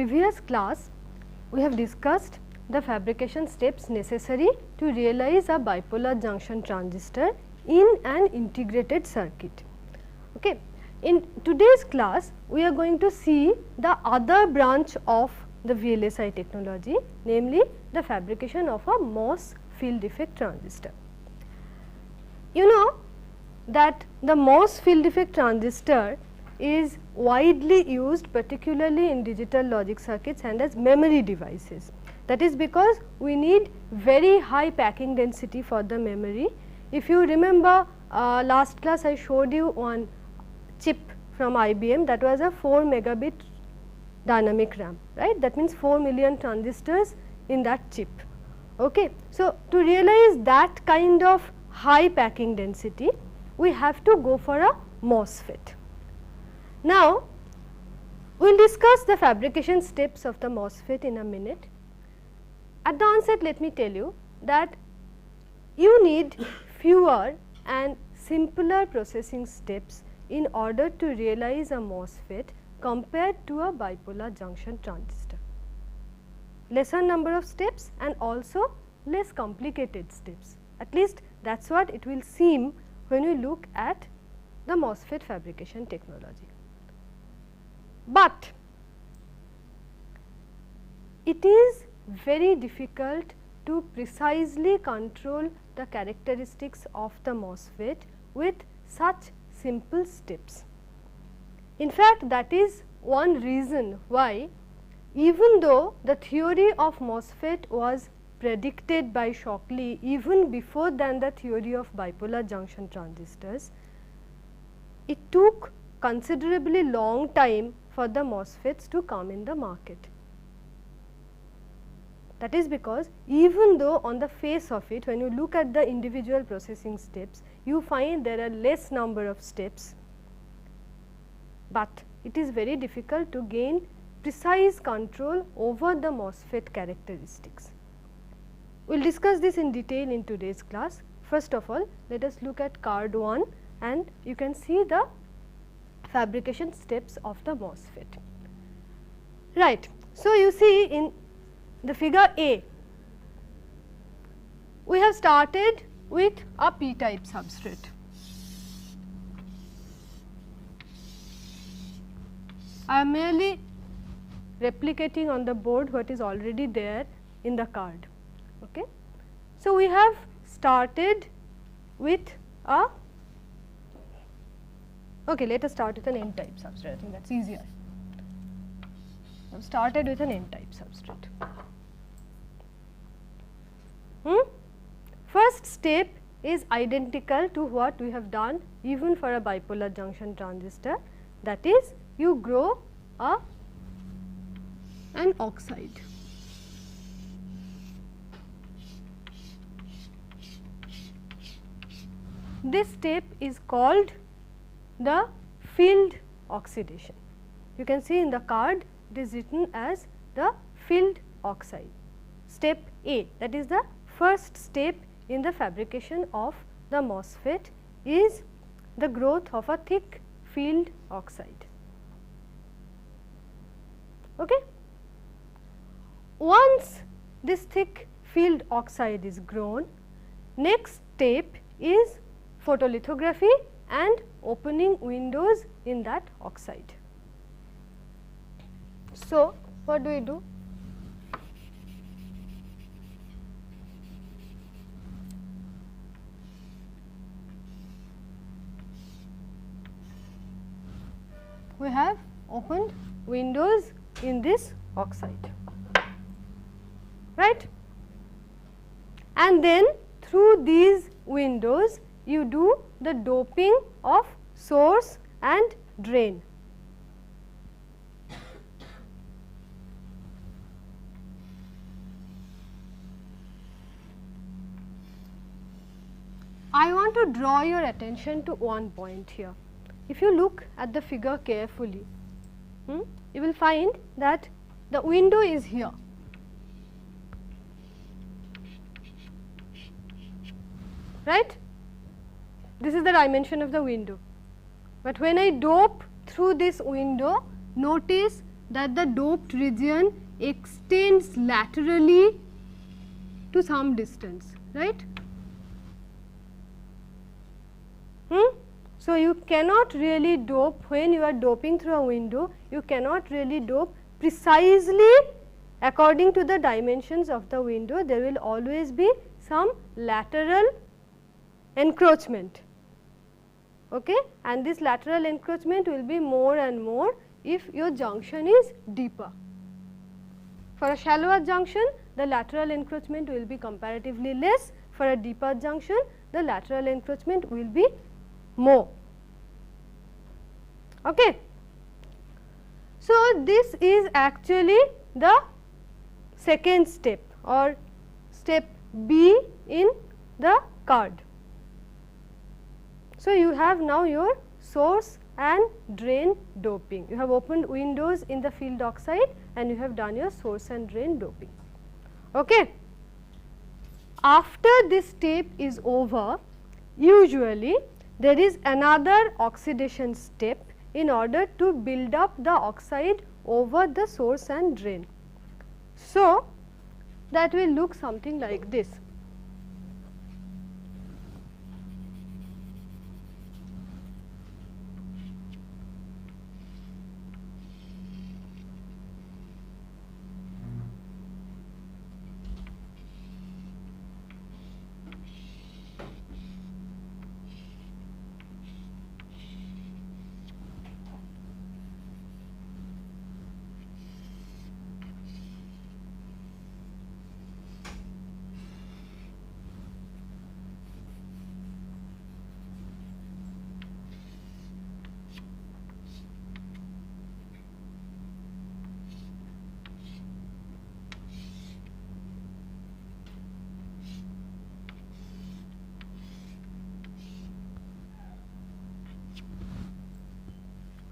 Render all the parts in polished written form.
previous class we have discussed the fabrication steps necessary to realize a bipolar junction transistor in an integrated circuit. Okay. In today's class, we are going to see the other branch of the VLSI technology, namely the fabrication of a MOS field effect transistor. You know that the MOS field effect transistor is widely used particularly in digital logic circuits and as memory devices. That is because we need very high packing density for the memory. If you remember last class I showed you one chip from IBM that was a 4 megabit dynamic RAM, right. That means 4 million transistors in that chip. Okay. So, to realize that kind of high packing density, we have to go for a MOSFET. Now, we will discuss the fabrication steps of the MOSFET in a minute. At the onset, let me tell you that you need fewer and simpler processing steps in order to realize a MOSFET compared to a bipolar junction transistor. Lesser number of steps and also less complicated steps, at least that is what it will seem when we look at the MOSFET fabrication technology. But it is very difficult to precisely control the characteristics of the MOSFET with such simple steps. In fact, that is one reason why, even though the theory of MOSFET was predicted by Shockley even before than the theory of bipolar junction transistors, it took considerably long time for the MOSFETs to come in the market. That is because even though on the face of it, when you look at the individual processing steps, you find there are less number of steps, but it is very difficult to gain precise control over the MOSFET characteristics. We will discuss this in detail in today's class. First of all, let us look at card 1 and you can see the fabrication steps of the MOSFET. Right. So, you see in the figure A, we have started with a p-type substrate. I am merely replicating on the board what is already there in the card. Okay. So, we have started with a, okay, let us start with an n-type substrate, I think that is easier. I have started with an n-type substrate. First step is identical to what we have done even for a bipolar junction transistor, that is you grow an oxide. This step is called the field oxidation. You can see in the card it is written as the field oxide. Step A, that is the first step in the fabrication of the MOSFET, is the growth of a thick field oxide. Okay. Once this thick field oxide is grown, next step is photolithography and opening windows in that oxide. So, what do we do? We have opened windows in this oxide, right, and then through these windows you do the doping of source and drain. I want to draw your attention to one point here. If you look at the figure carefully, you will find that the window is here. Right? This is the dimension of the window. But when I dope through this window, notice that the doped region extends laterally to some distance, right? So, you cannot really dope when you are doping through a window, you cannot really dope precisely according to the dimensions of the window. There will always be some lateral encroachment, okay? And this lateral encroachment will be more and more if your junction is deeper. For a shallower junction, the lateral encroachment will be comparatively less. For a deeper junction, the lateral encroachment will be more. Okay. So, this is actually the second step or step B in the card. So, you have now your source and drain doping. You have opened windows in the field oxide and you have done your source and drain doping. Okay. After this step is over, usually there is another oxidation step in order to build up the oxide over the source and drain. So, that will look something like this.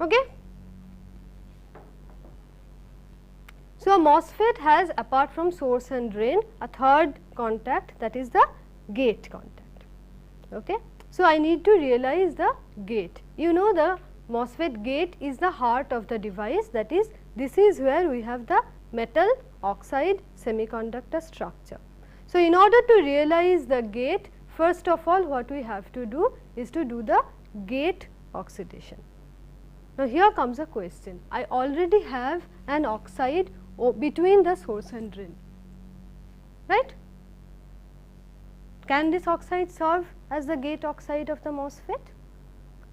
Okay. So, a MOSFET has, apart from source and drain, a third contact, that is the gate contact. Okay. So, I need to realize the gate. You know, the MOSFET gate is the heart of the device, that is, this is where we have the metal oxide semiconductor structure. So, in order to realize the gate, first of all what we have to do is to do the gate oxidation. Now, here comes a question. I already have an oxide between the source and drain, right? Can this oxide serve as the gate oxide of the MOSFET?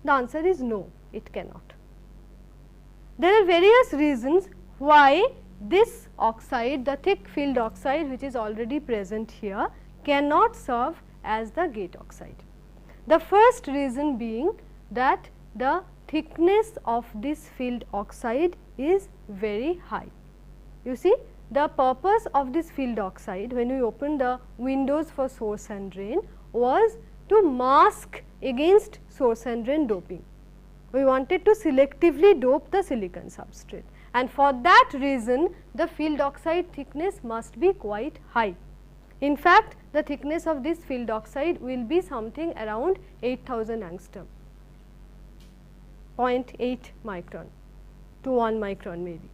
The answer is no, it cannot. There are various reasons why this oxide, the thick field oxide which is already present here, cannot serve as the gate oxide. The first reason being that the thickness of this field oxide is very high. You see, the purpose of this field oxide when we opened the windows for source and drain was to mask against source and drain doping. We wanted to selectively dope the silicon substrate, and for that reason the field oxide thickness must be quite high. In fact, the thickness of this field oxide will be something around 8000 angstrom. 0.8 micron to 1 micron maybe.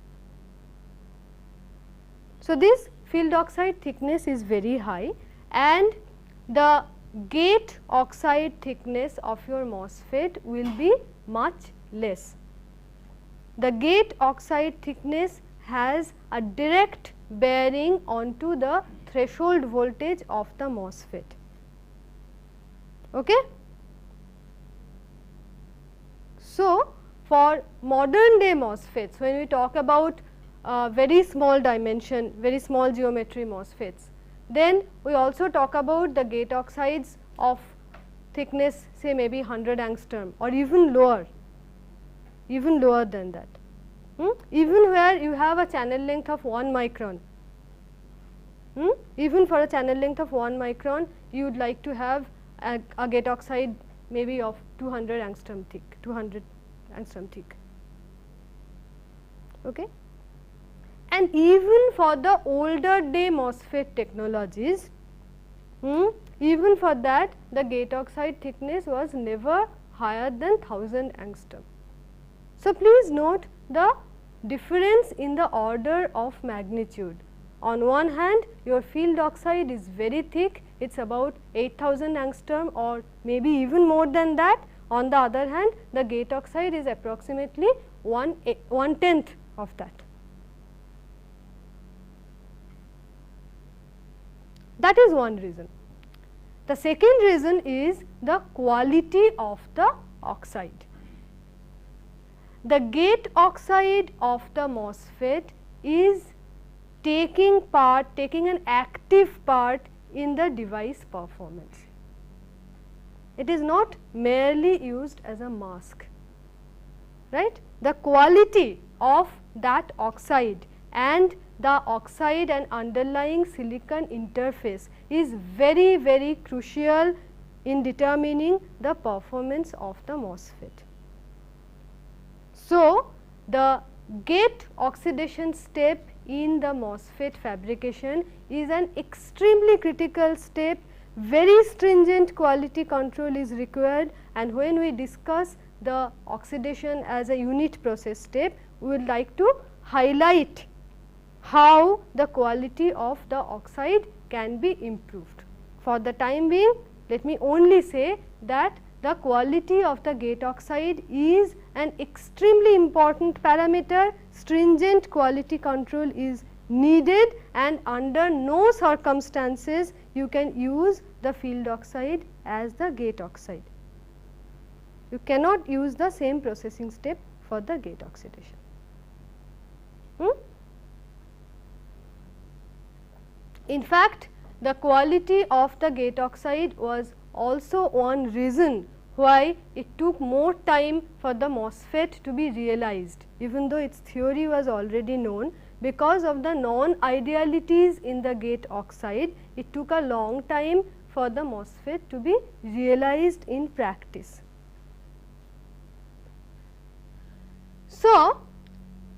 So, this field oxide thickness is very high and the gate oxide thickness of your MOSFET will be much less. The gate oxide thickness has a direct bearing onto the threshold voltage of the MOSFET. Okay? So, for modern day MOSFETs, when we talk about very small dimension, very small geometry MOSFETs, then we also talk about the gate oxides of thickness say maybe 100 angstrom or even lower than that. Even where you have a channel length of 1 micron, even for a channel length of 1 micron, you would like to have a gate oxide maybe of 200 angstrom thick, 200 angstrom thick. Okay. And even for the older day MOSFET technologies, even for that the gate oxide thickness was never higher than 1000 angstrom. So, please note the difference in the order of magnitude. On one hand, your field oxide is very thick, it is about 8000 angstrom or maybe even more than that. On the other hand, the gate oxide is approximately 1/10 of that. That is one reason. The second reason is the quality of the oxide. The gate oxide of the MOSFET is taking an active part in the device performance. It is not merely used as a mask, right. The quality of that oxide and the oxide and underlying silicon interface is very, very crucial in determining the performance of the MOSFET. So, the gate oxidation step in the MOSFET fabrication is an extremely critical step. Very stringent quality control is required, and when we discuss the oxidation as a unit process step, we would like to highlight how the quality of the oxide can be improved. For the time being, let me only say that the quality of the gate oxide is an extremely important parameter. Stringent quality control is needed, and under no circumstances you can use the field oxide as the gate oxide. You cannot use the same processing step for the gate oxidation. In fact, the quality of the gate oxide was also one reason why it took more time for the MOSFET to be realized, even though its theory was already known. Because of the non-idealities in the gate oxide, it took a long time for the MOSFET to be realized in practice. So,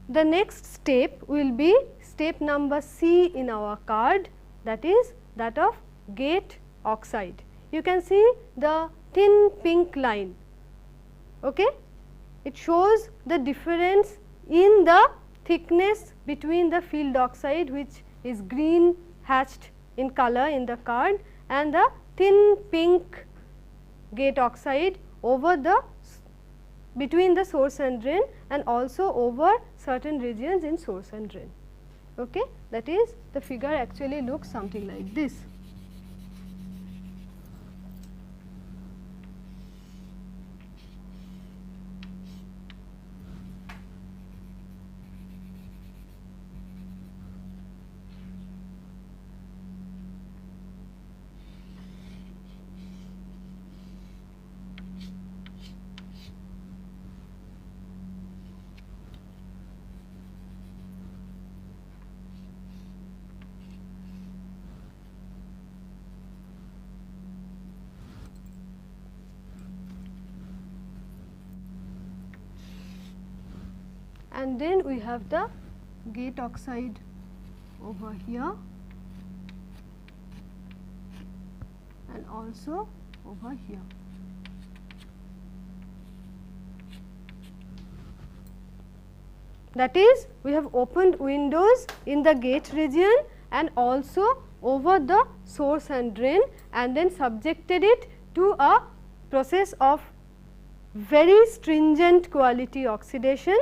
the next step will be step number C in our card, that is that of gate oxide. You can see the thin pink line, okay? It shows the difference in the thickness between the field oxide, which is green hatched in color in the card, and the thin pink gate oxide over the between the source and drain, and also over certain regions in source and drain. Okay? That is, the figure actually looks something like this. And then we have the gate oxide over here and also over here. That is, we have opened windows in the gate region and also over the source and drain, and then subjected it to a process of very stringent quality oxidation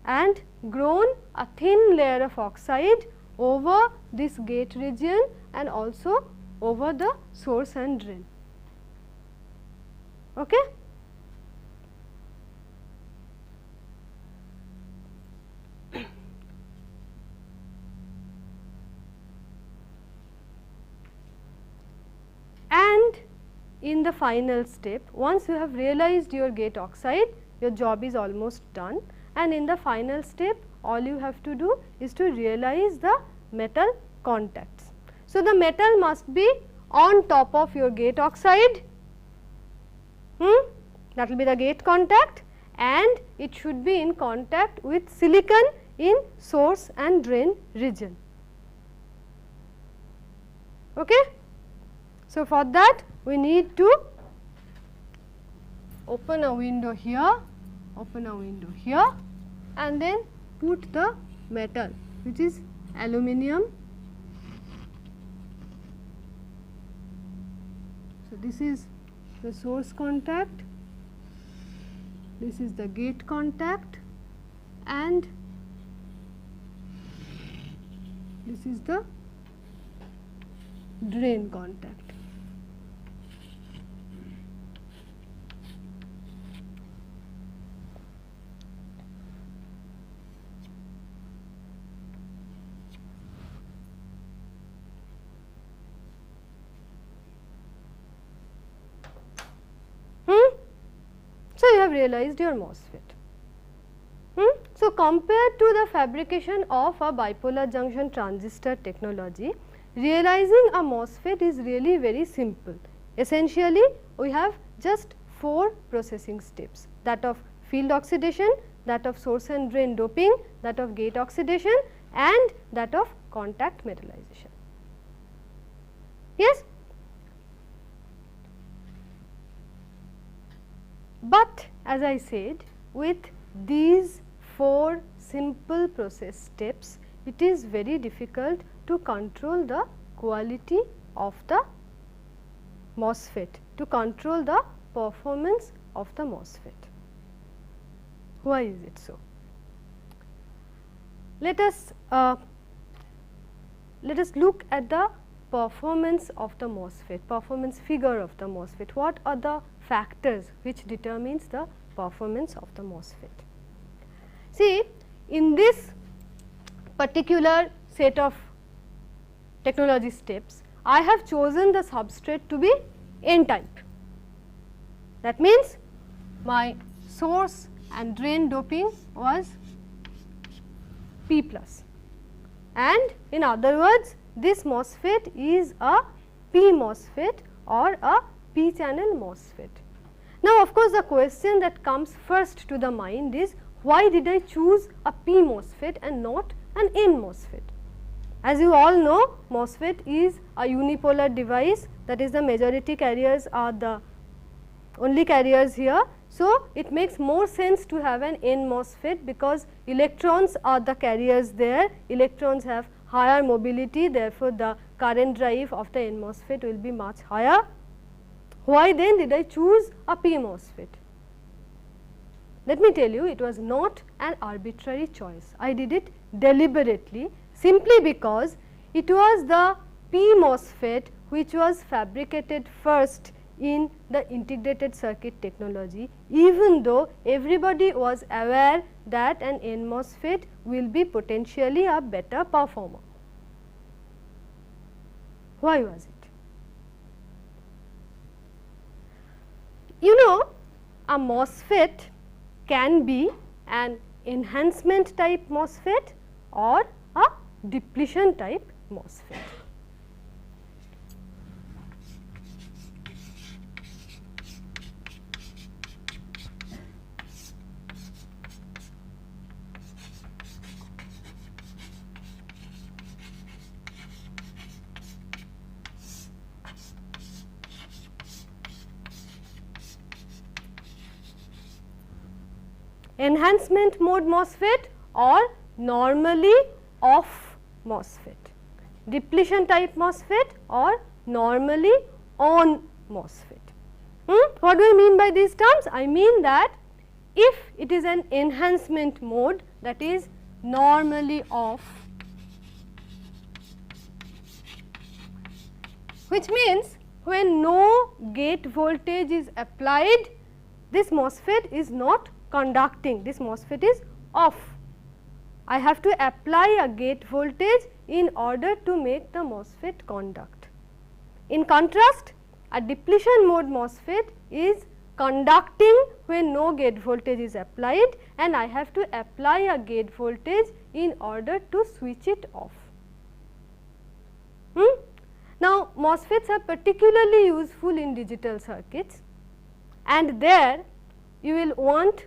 and grown a thin layer of oxide over this gate region and also over the source and drain. Okay? And in the final step, once you have realized your gate oxide, your job is almost done, and in the final step all you have to do is to realize the metal contacts. So, the metal must be on top of your gate oxide, that will be the gate contact, and it should be in contact with silicon in source and drain region. Okay? So, for that we need to open a window here, open a window here, and then put the metal which is aluminum. So, this is the source contact, this is the gate contact, and this is the drain contact. So, you have realized your MOSFET. So, compared to the fabrication of a bipolar junction transistor technology, realizing a MOSFET is really very simple. Essentially, we have just 4 processing steps, that of field oxidation, that of source and drain doping, that of gate oxidation, and that of contact metallization. Yes? But as I said, with these 4 simple process steps, it is very difficult to control the quality of the MOSFET, to control the performance of the MOSFET. Why is it so? Let us look at the performance of the MOSFET, performance figure of the MOSFET. What are the factors which determines the performance of the MOSFET? See, in this particular set of technology steps, I have chosen the substrate to be N type. That means, my source and drain doping was P plus, and in other words, this MOSFET is a P MOSFET or a P channel MOSFET. Now, of course, the question that comes first to the mind is, why did I choose a P MOSFET and not an N MOSFET? As you all know, MOSFET is a unipolar device, that is, the majority carriers are the only carriers here. So, it makes more sense to have an N MOSFET because electrons are the carriers there, electrons have higher mobility, therefore, the current drive of the N MOSFET will be much higher. Why then did I choose a P MOSFET? Let me tell you, it was not an arbitrary choice. I did it deliberately, simply because it was the P MOSFET which was fabricated first in the integrated circuit technology, even though everybody was aware that an N MOSFET will be potentially a better performer. Why was it? You know, a MOSFET can be an enhancement type MOSFET or a depletion type MOSFET. Enhancement mode MOSFET or normally off MOSFET, depletion type MOSFET or normally on MOSFET. What do I mean by these terms? I mean that if it is an enhancement mode, that is normally off, which means when no gate voltage is applied, this MOSFET is not conducting, this MOSFET is off. I have to apply a gate voltage in order to make the MOSFET conduct. In contrast, a depletion mode MOSFET is conducting when no gate voltage is applied, and I have to apply a gate voltage in order to switch it off. Now, MOSFETs are particularly useful in digital circuits, and there you will want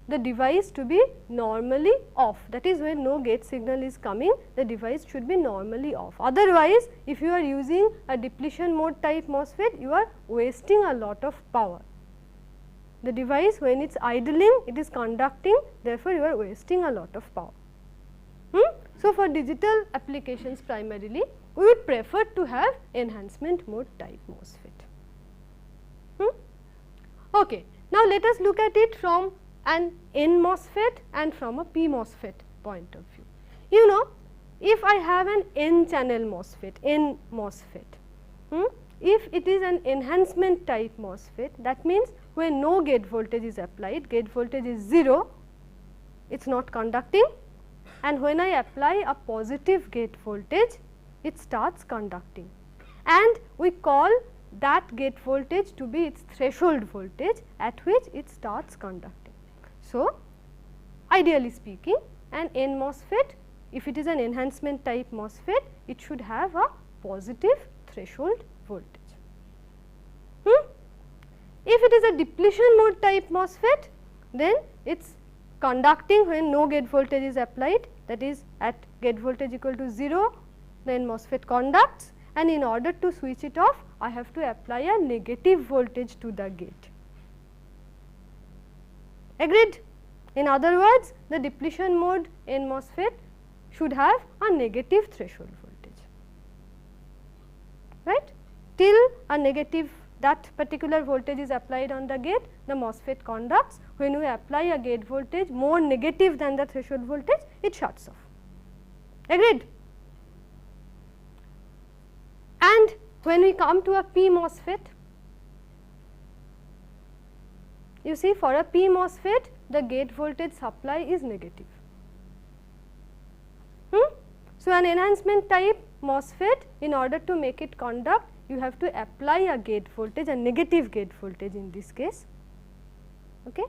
the device to be normally off, that is, when no gate signal is coming, the device should be normally off. Otherwise, if you are using a depletion mode type MOSFET, you are wasting a lot of power. The device, when it is idling, it is conducting, therefore, you are wasting a lot of power. So, for digital applications primarily, we would prefer to have enhancement mode type MOSFET. Okay. Now, let us look at it from an N MOSFET and from a P MOSFET point of view. You know, if I have an N channel MOSFET, N MOSFET, if it is an enhancement type MOSFET, that means when no gate voltage is applied, gate voltage is 0, it is not conducting, and when I apply a positive gate voltage, it starts conducting, and we call that gate voltage to be its threshold voltage at which it starts conducting. So, ideally speaking, an N MOSFET, if it is an enhancement type MOSFET, it should have a positive threshold voltage. If it is a depletion mode type MOSFET, then it is conducting when no gate voltage is applied, that is at gate voltage equal to 0, then MOSFET conducts, and in order to switch it off, I have to apply a negative voltage to the gate. Agreed? In other words, the depletion mode N MOSFET should have a negative threshold voltage, right. Till a negative, that particular voltage is applied on the gate, the MOSFET conducts. When we apply a gate voltage more negative than the threshold voltage, it shuts off. Agreed? And when we come to a P MOSFET, you see, for a P MOSFET, the gate voltage supply is negative. So, an enhancement type MOSFET, in order to make it conduct, you have to apply a gate voltage, a negative gate voltage in this case, okay.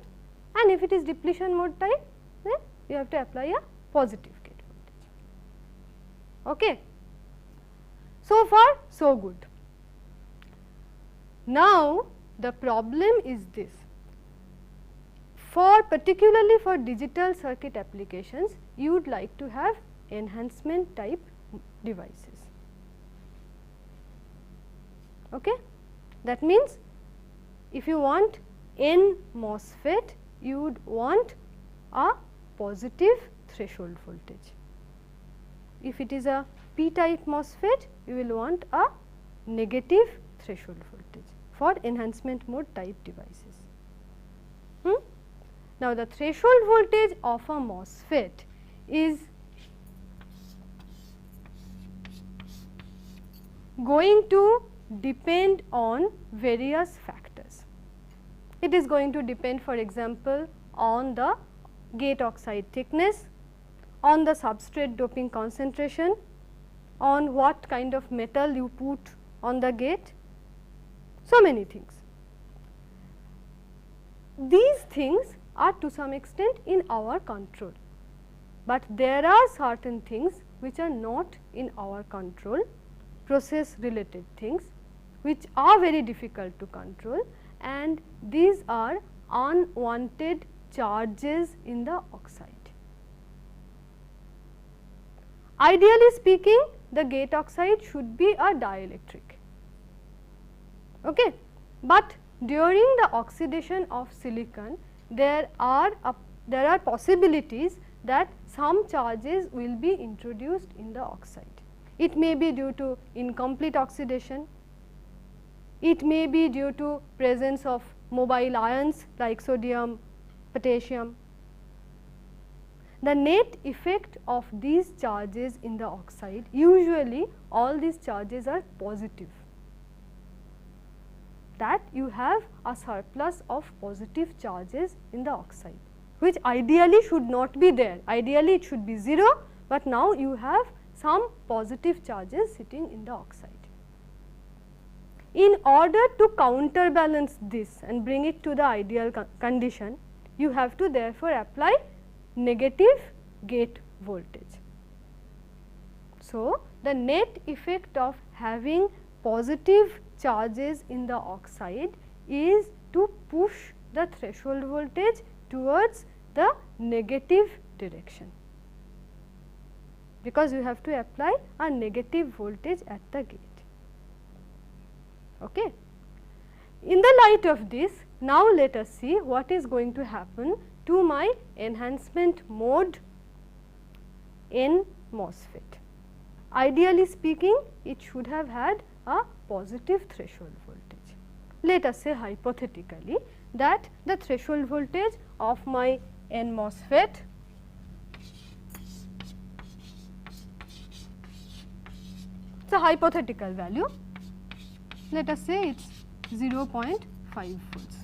And if it is depletion mode type, then you have to apply a positive gate voltage, okay. So far, so good. Now, the problem is this. Particularly for digital circuit applications, you would like to have enhancement type devices. Okay? That means, if you want N MOSFET, you would want a positive threshold voltage. If it is a P type MOSFET, you will want a negative threshold voltage for enhancement mode type devices. Now, the threshold voltage of a MOSFET is going to depend on various factors. It is going to depend, for example, on the gate oxide thickness, on the substrate doping concentration, on what kind of metal you put on the gate, so many things. These things are to some extent in our control, but there are certain things which are not in our control, process related things which are very difficult to control, and these are unwanted charges in the oxide. Ideally speaking, the gate oxide should be a dielectric, okay. But during the oxidation of silicon, there are possibilities that some charges will be introduced in the oxide. It may be due to incomplete oxidation, it may be due to presence of mobile ions like sodium, potassium. The net effect of these charges in the oxide, usually all these charges are positive, that you have a surplus of positive charges in the oxide, which ideally should not be there. Ideally it should be 0, but now you have some positive charges sitting in the oxide. In order to counterbalance this and bring it to the ideal condition, you have to therefore apply negative gate voltage. So, the net effect of having positive charges in the oxide is to push the threshold voltage towards the negative direction, because you have to apply a negative voltage at the gate. Okay. In the light of this, now let us see what is going to happen to my enhancement mode N MOSFET. Ideally speaking, it should have had a positive threshold voltage. Let us say hypothetically that the threshold voltage of my N MOSFET it's a hypothetical value, let us say it is 0.5 volts,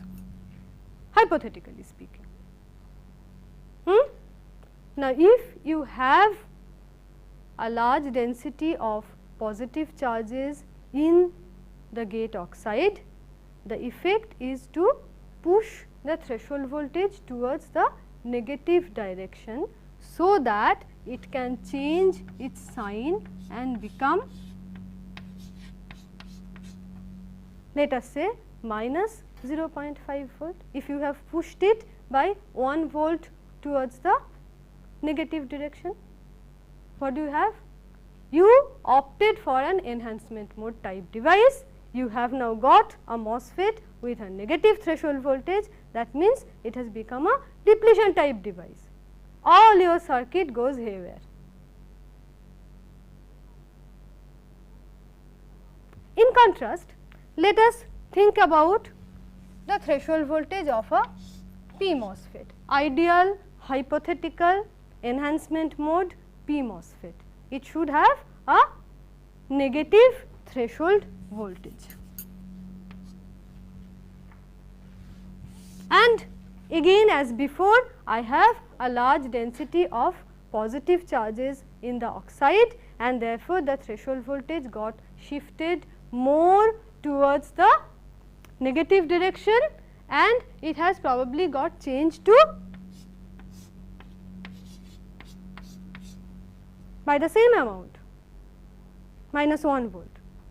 hypothetically speaking. Now, if you have a large density of positive charges in the gate oxide, the effect is to push the threshold voltage towards the negative direction, so that it can change its sign and become, let us say, minus 0.5 volt. If you have pushed it by 1 volt towards the negative direction, what do you have? You opted for an enhancement mode type device. You have now got a MOSFET with a negative threshold voltage, that means it has become a depletion type device. All your circuit goes haywire. In contrast, let us think about the threshold voltage of a P MOSFET, ideal hypothetical enhancement mode P MOSFET. It should have a negative threshold voltage. And again, as before, I have a large density of positive charges in the oxide, and therefore, the threshold voltage got shifted more towards the negative direction, and it has probably got changed to by the same amount, minus 1 volt.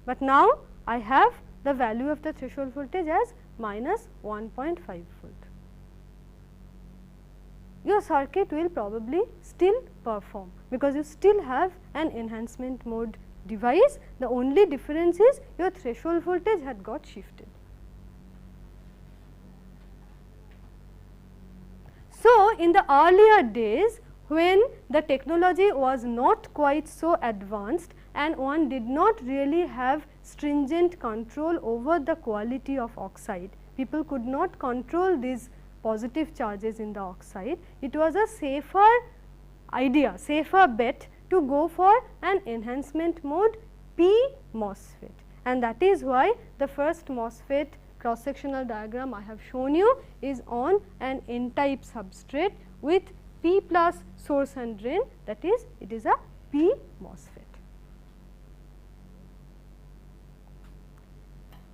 But now, I have the value of the threshold voltage as minus 1.5 volt. Your circuit will probably still perform, because you still have an enhancement mode device. The only difference is your threshold voltage had got shifted. So, in the earlier days, when the technology was not quite so advanced and one did not really have stringent control over the quality of oxide, people could not control these positive charges in the oxide, it was a safer idea, safer bet to go for an enhancement mode P MOSFET, and that is why the first MOSFET cross sectional diagram I have shown you is on an N type substrate with P plus source and drain, that is, it is a P MOSFET.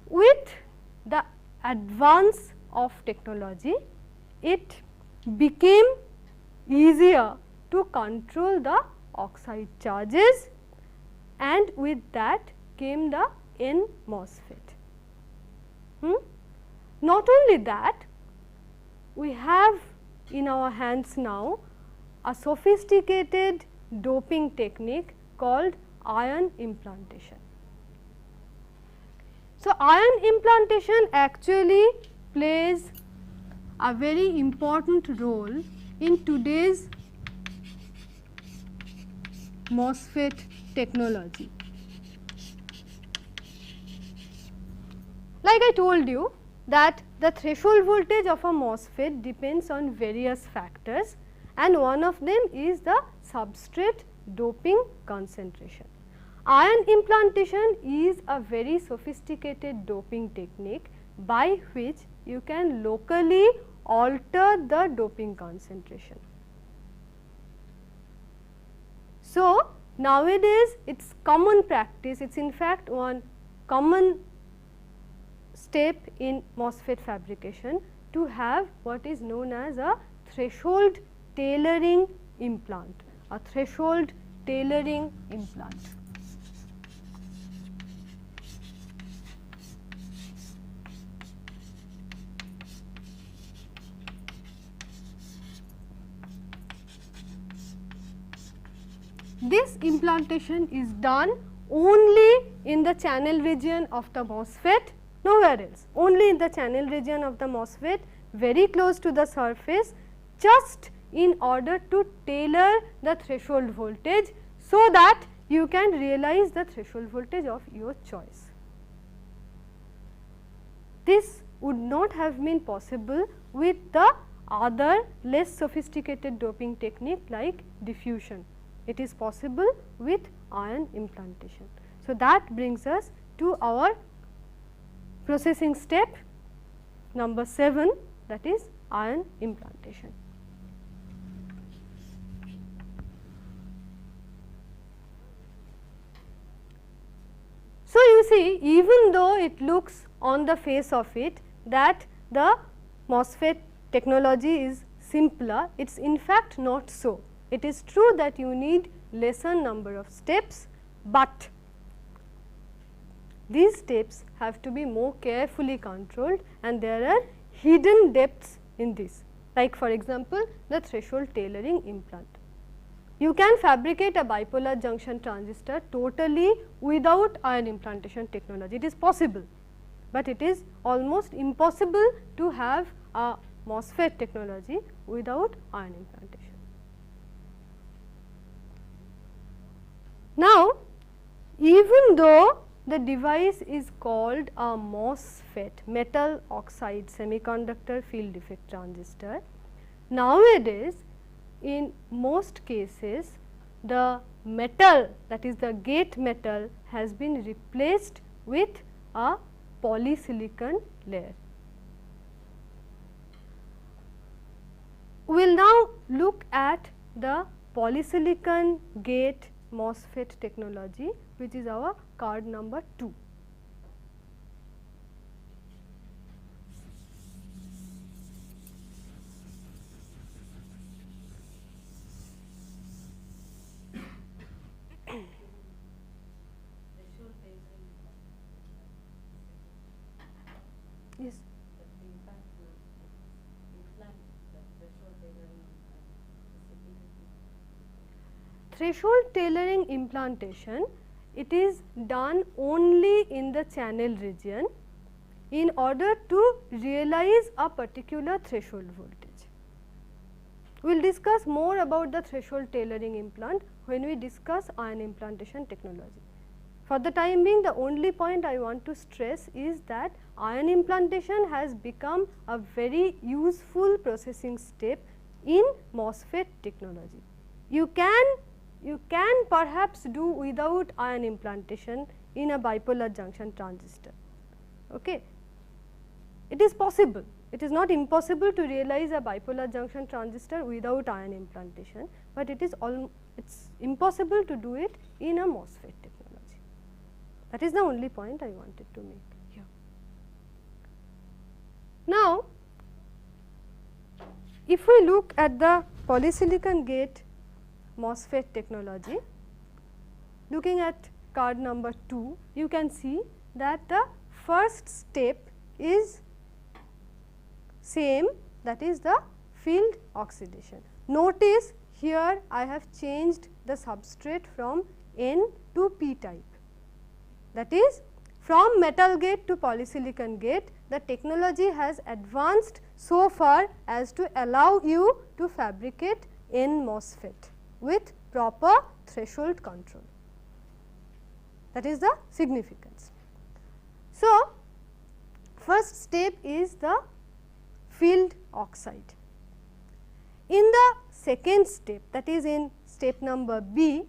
With the advance of technology, it became easier to control the oxide charges, and with that came the N MOSFET. Not only that, we have in our hands now a sophisticated doping technique called ion implantation. So, ion implantation actually plays a very important role in today's MOSFET technology. Like I told you that the threshold voltage of a MOSFET depends on various factors, and one of them is the substrate doping concentration. Ion implantation is a very sophisticated doping technique by which you can locally alter the doping concentration. So, nowadays it is common practice, it is in fact one common step in MOSFET fabrication to have what is known as a threshold tailoring implant, a threshold tailoring implant. This implantation is done only in the channel region of the MOSFET, nowhere else, only in the channel region of the MOSFET, very close to the surface, just in order to tailor the threshold voltage so that you can realize the threshold voltage of your choice. This would not have been possible with the other less sophisticated doping technique like diffusion. It is possible with ion implantation. So, that brings us to our processing step number 7, that is ion implantation. So, you see, even though it looks on the face of it that the MOSFET technology is simpler, it is in fact not so. It is true that you need lesser number of steps, but these steps have to be more carefully controlled and there are hidden depths in this, like for example, the threshold tailoring implant. You can fabricate a bipolar junction transistor totally without ion implantation technology. It is possible, but it is almost impossible to have a MOSFET technology without ion implantation. Now, even though the device is called a MOSFET, metal oxide semiconductor field effect transistor, nowadays in most cases the metal, that is the gate metal, has been replaced with a polysilicon layer. We will now look at the polysilicon gate MOSFET technology, which is our card number 2. Yes. Threshold tailoring implantation, it is done only in the channel region in order to realize a particular threshold voltage. We will discuss more about the threshold tailoring implant when we discuss ion implantation technology. For the time being, the only point I want to stress is that ion implantation has become a very useful processing step in MOSFET technology. You can perhaps do without ion implantation in a bipolar junction transistor. Okay. It is possible, it is not impossible to realize a bipolar junction transistor without ion implantation, but it is impossible to do it in a MOSFET technology. That is the only point I wanted to make here. Now, if we look at the polysilicon gate MOSFET technology, looking at card number 2, you can see that the first step is same, that is the field oxidation. Notice here I have changed the substrate from N to P type. That is, from metal gate to polysilicon gate, the technology has advanced so far as to allow you to fabricate N MOSFET with proper threshold control. That is the significance. So, first step is the field oxide. In the second step, that is in step number B,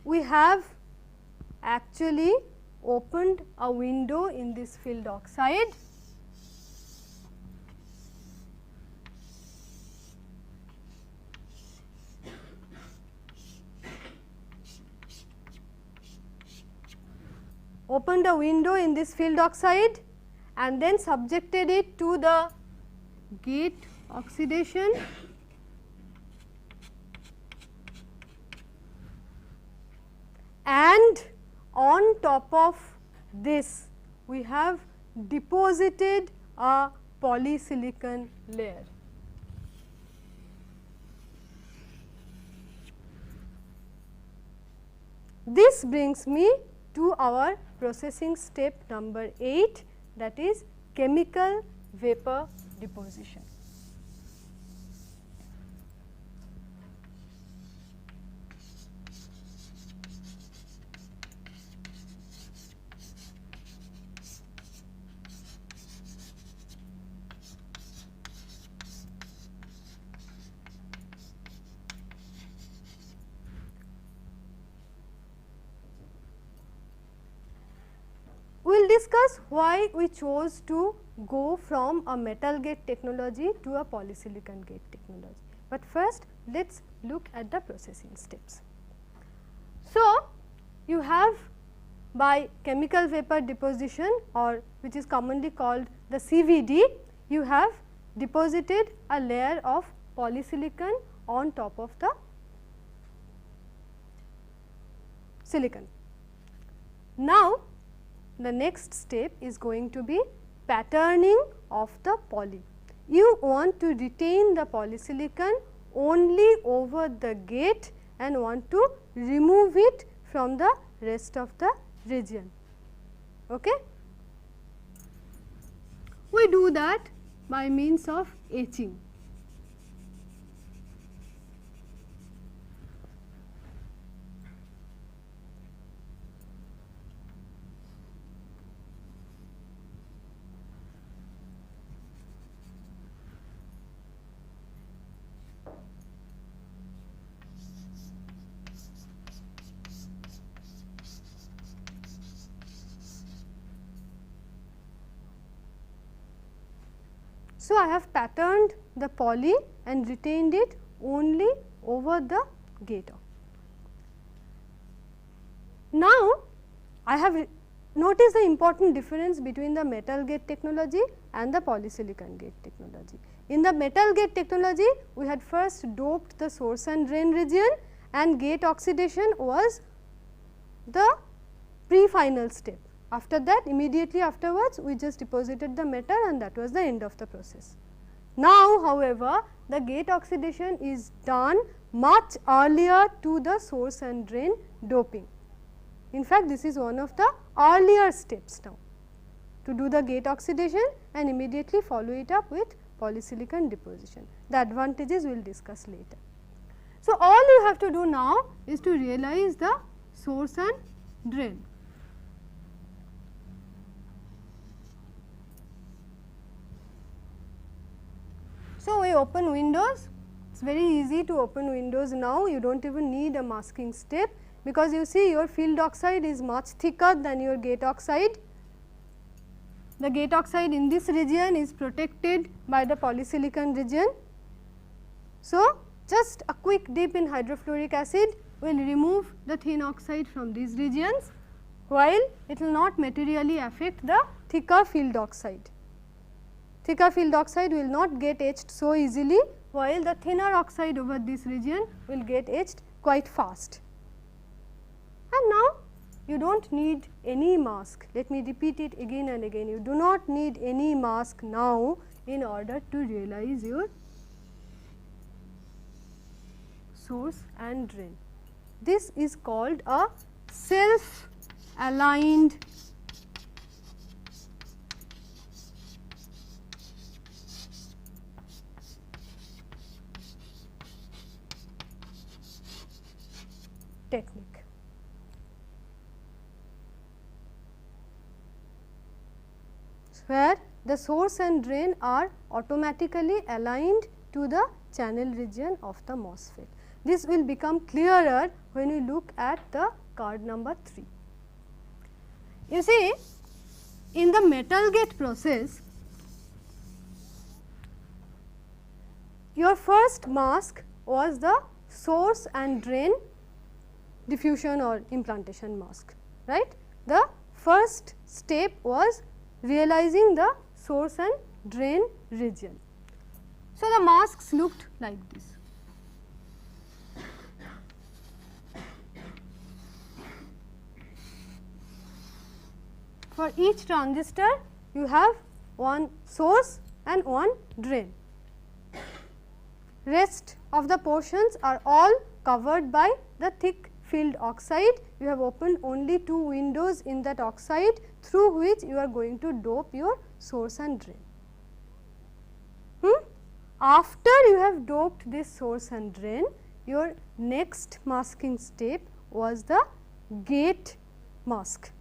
we have actually opened a window in this field oxide . Opened a window in this field oxide and then subjected it to the gate oxidation . And on top of this we have deposited a polysilicon layer. This brings me to our processing step number 8, that is chemical vapor deposition. We will discuss why we chose to go from a metal gate technology to a polysilicon gate technology. But first let us look at the processing steps. So, you have by chemical vapor deposition, or which is commonly called the CVD, you have deposited a layer of polysilicon on top of the silicon. Now, the next step is going to be patterning of the poly. You want to retain the polysilicon only over the gate and want to remove it from the rest of the region. Okay? We do that by means of etching. So, I have patterned the poly and retained it only over the gate. Now, I have noticed the important difference between the metal gate technology and the polysilicon gate technology. In the metal gate technology, we had first doped the source and drain region, and gate oxidation was the pre-final step. After that, immediately afterwards, we just deposited the metal and that was the end of the process. Now, however, the gate oxidation is done much earlier to the source and drain doping. In fact, this is one of the earlier steps now to do the gate oxidation and immediately follow it up with polysilicon deposition. The advantages we will discuss later. So, all you have to do now is to realize the source and drain. So, we open windows. It is very easy to open windows now, you do not even need a masking step, because you see your field oxide is much thicker than your gate oxide. The gate oxide in this region is protected by the polysilicon region. So, just a quick dip in hydrofluoric acid will remove the thin oxide from these regions, while it will not materially affect the thicker field oxide. Thicker field oxide will not get etched so easily, while the thinner oxide over this region will get etched quite fast. And now, you do not need any mask. Let me repeat it again and again. You do not need any mask now in order to realize your source and drain. This is called a self-aligned technique. Where the source and drain are automatically aligned to the channel region of the MOSFET. This will become clearer when we look at the card number 3. You see, in the metal gate process, your first mask was the source and drain diffusion or implantation mask, right. The first step was realizing the source and drain region. So, the masks looked like this. For each transistor, you have one source and one drain. Rest of the portions are all covered by the thick field oxide you have opened only 2 windows in that oxide through which you are going to dope your source and drain. After you have doped this source and drain, your next masking step was the gate mask.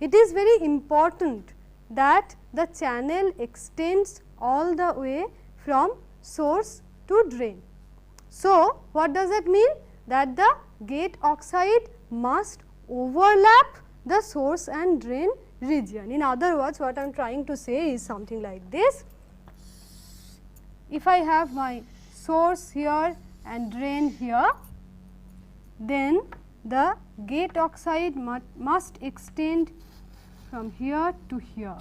It is very important that the channel extends all the way from source to drain. So, what does that mean? That the gate oxide must overlap the source and drain region. In other words, what I am trying to say is something like this. If I have my source here and drain here, then the gate oxide must extend from here to here.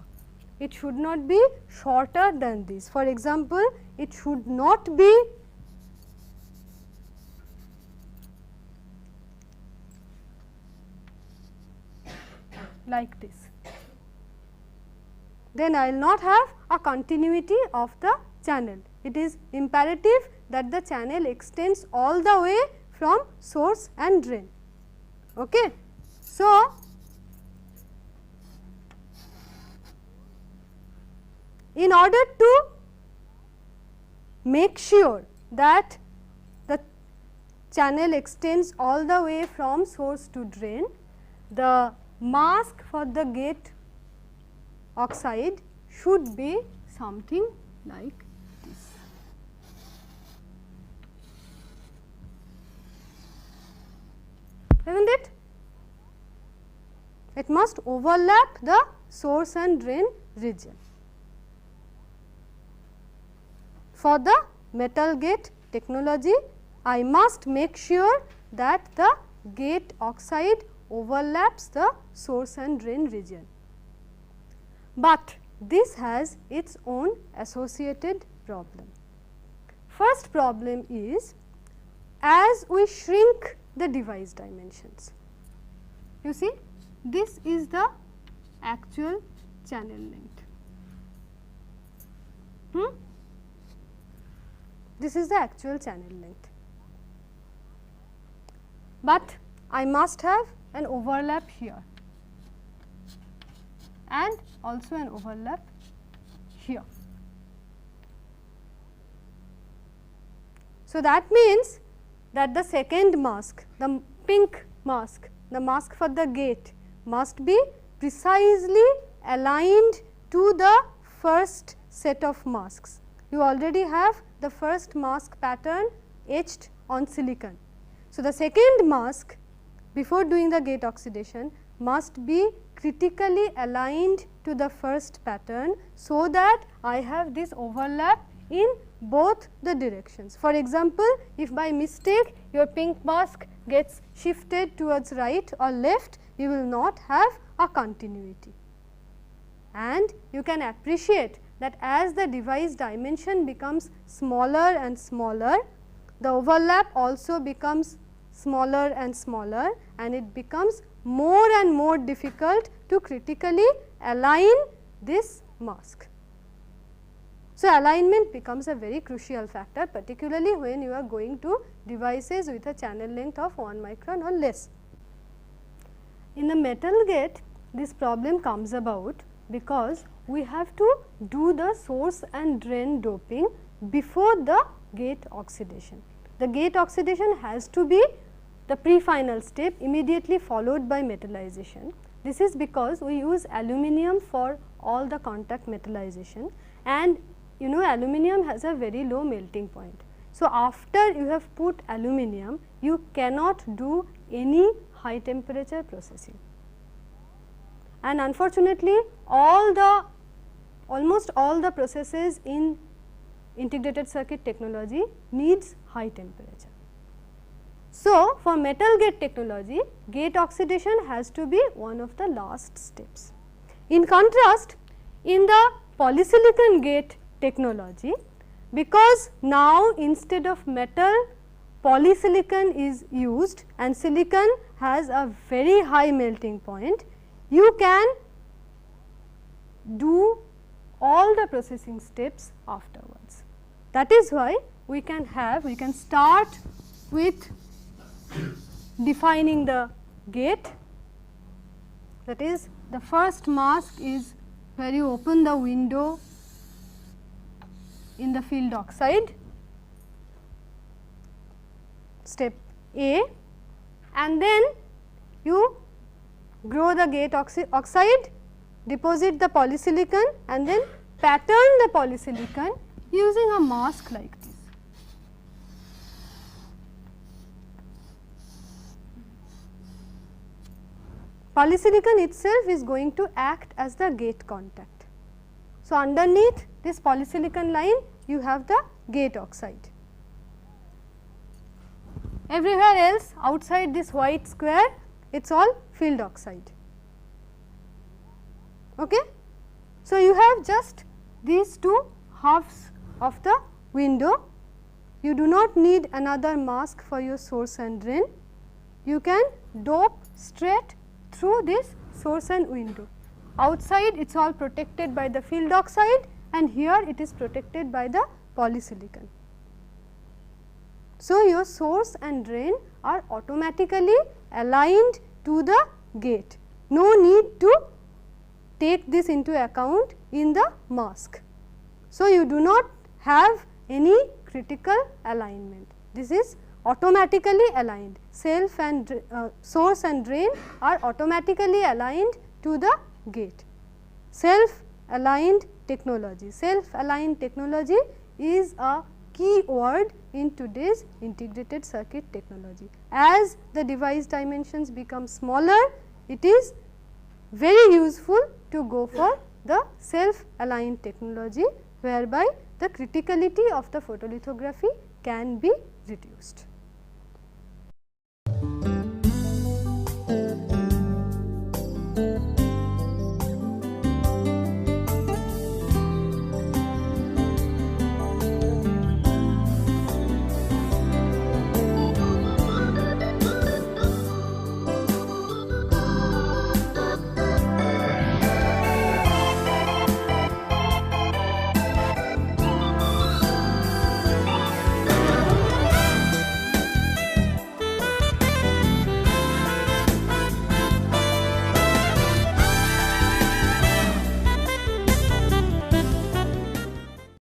It should not be shorter than this. For example, it should not be like this. Then I will not have a continuity of the channel. It is imperative that the channel extends all the way from source and drain. Okay. So, in order to make sure that the channel extends all the way from source to drain, the mask for the gate oxide should be something like this. Isn't it? It must overlap the source and drain region. For the metal gate technology, I must make sure that the gate oxide overlaps the source and drain region. But this has its own associated problem. First problem is, as we shrink the device dimensions, you see this is the actual channel length. This is the actual channel length, but I must have an overlap here and also an overlap here. So, that means that the second mask, the pink mask, the mask for the gate must be precisely aligned to the first set of masks. You already have the first mask pattern etched on silicon. So, the second mask before doing the gate oxidation must be critically aligned to the first pattern, so that I have this overlap in both the directions. For example, if by mistake your pink mask gets shifted towards right or left, you will not have a continuity. And you can appreciate that as the device dimension becomes smaller and smaller, the overlap also becomes smaller and smaller, and it becomes more and more difficult to critically align this mask. So, alignment becomes a very crucial factor, particularly when you are going to devices with a channel length of 1 micron or less. In the metal gate, this problem comes about because we have to do the source and drain doping before the gate oxidation. The gate oxidation has to be the pre-final step immediately followed by metallization. This is because we use aluminum for all the contact metallization, and you know aluminum has a very low melting point. So, after you have put aluminum, you cannot do any high temperature processing, and unfortunately almost all the processes in integrated circuit technology needs high temperature. So, for metal gate technology, gate oxidation has to be one of the last steps. In contrast, in the polysilicon gate technology, because now instead of metal, polysilicon is used and silicon has a very high melting point, you can do all the processing steps afterwards. That is why we can start with defining the gate, that is the first mask is where you open the window in the field oxide, step A, and then you grow the gate oxide, deposit the polysilicon and then pattern the polysilicon using a mask like this. Polysilicon itself is going to act as the gate contact. So, underneath this polysilicon line you have the gate oxide. Everywhere else outside this white square it is all field oxide. Okay? So, you have just these two halves of the window. You do not need another mask for your source and drain. You can dope straight through this source and window. Outside it is all protected by the field oxide and here it is protected by the polysilicon. So, your source and drain are automatically aligned to the gate. No need to take this into account in the mask. So, you do not have any critical alignment. This is automatically aligned. Self and source and drain are automatically aligned to the gate. Self aligned technology. Self aligned technology is a key word in today's integrated circuit technology. As the device dimensions become smaller, it is very useful to go for the self aligned technology, whereby the criticality of the photolithography can be reduced.